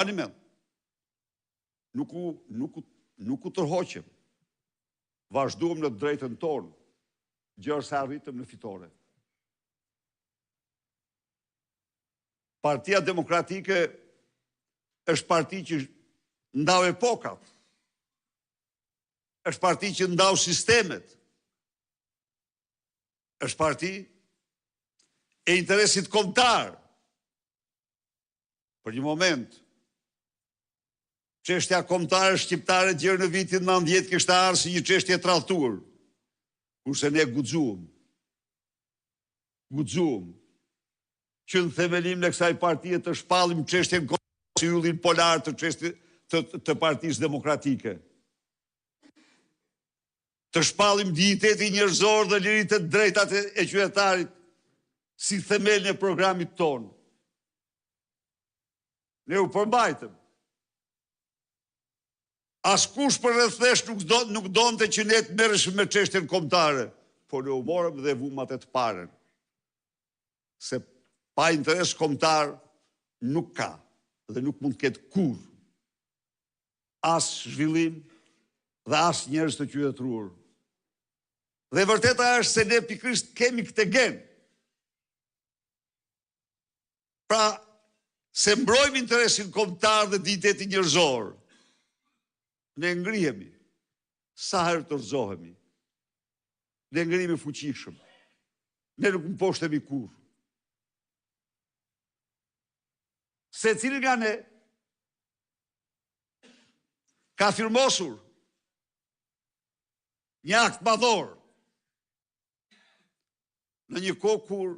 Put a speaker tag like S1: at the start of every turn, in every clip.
S1: Ani mend. Nuk u tërhoqem. Vazhduam në drejtën tonë, gjërë se arritëm në fitore. Partia Demokratike është parti që ndau epokat, është parti që ndau sistemet, është parti e interesit kombëtar. Për një moment, çështja kombëtare shqiptare djerë në vitin 90 kishte ardhur si një çështje e tradhtuar, kurse ne guxuam që në themelim në kësaj partie të shpallim çështjen si yllin polar të Partisë Demokratike. Të shpallim dignitetin njerëzor dhe liritë të drejtat e qytetarit si themelin e programit tonë. Ne u përmbajtëm. Askush për rrethnesh nuk donte që ne të merreshim me çështjen kombëtare, por ne u morëm dhe vumat e të parën. Se pa interes kombëtar nuk ka dhe nuk mund të ketë kurrë as zhvillim dhe as njerëz të qytetëruar. Dhe vërteta është se ne pikërisht kemi këtë gen. Pra, se mbrojmë interesin kombëtar dhe dignitetin njerëzor, ne ngrihemi, sa herë të rëzohemi, ne ngrihemi fuqishëm, ne nuk mposhtemi kurrë. Se cili nga ne ka firmosur një akt madhor në një kohë kur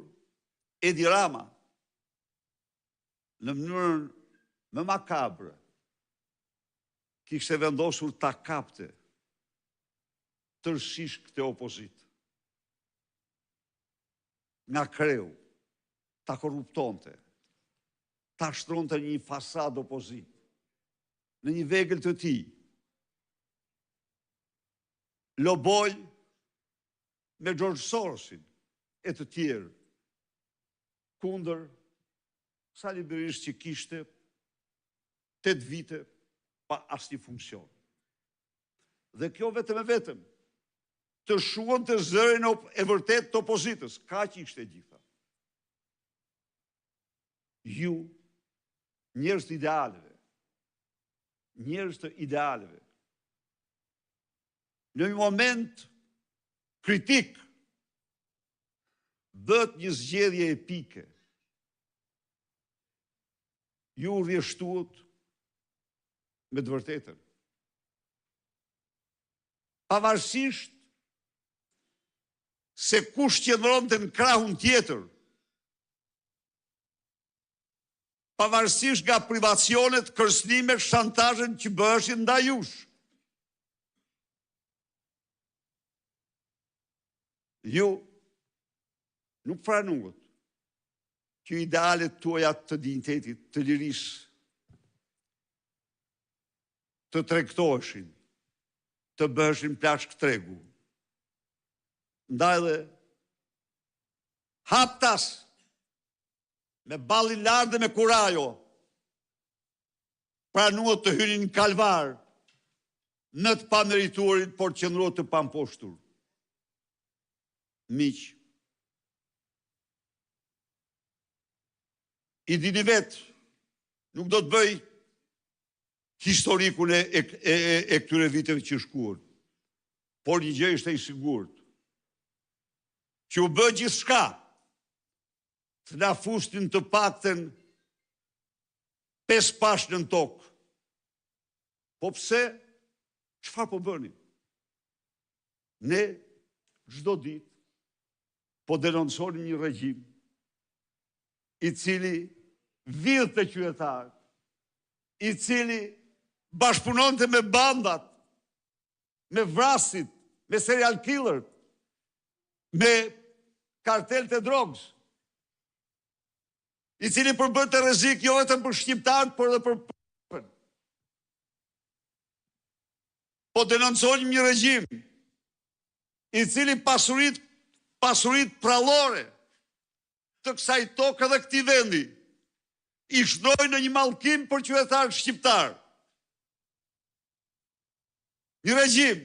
S1: Edi Rama në mënyrën më makabre kishte vendosur ta kapte tërësisht këtë opozit. Nga kreu, ta korruptonte, ta shtronte një fasad opozit, në një vegël të tij, loboj me George Sorosin e të tjerë, kundër sa liberisht që kishte 8 vite pa asnjë funksion. Dhe kjo vetëm e vetëm të shuan të zërin e vërtet të opozitës, ka që ishte gjitha. Ju, njerëz të idealeve, në një moment kritik, bët një zgjedhje epike. Ju rrjeshtuat me të vërtetën. Pavarësisht se kush qëndronte në krahun tjetër, pavarësisht nga privacionet, kërcënimet, shantazhet që bëheshin ndaj jush. Ju nuk pranuat që idealet tuaja të dignitetit, të lirisë, të tregtoheshin, të bëheshin plashk tregu. Ndaj dhe haptas me ballin lart dhe me kurajo pranuat të hynin në kalvar në të pamerituarit, por qëndruat të pamposhtur. Miq, i dini vetë, nuk do të bëj historikun e këtyre viteve që shkuar, por një gjë ishte i sigurt, që u bë gjithçka të na fusnin të paktën 5 pashë në tokë. Po pse? Çfarë po bënim? Ne çdo ditë po denonconim një regjim i cili vidh të qytetarët, i cili bashkëpunonte me bandat, me vrasit, me serial killer, me kartel të drogës, i cili përbërte rrezik jo vetëm për shqiptarët, por edhe për popën. Po denonconim një regjim i cili pasurit prallore të kësaj tokë dhe këtij vendi i shnoj në një mallkim për qytetar shqiptar. Një regjim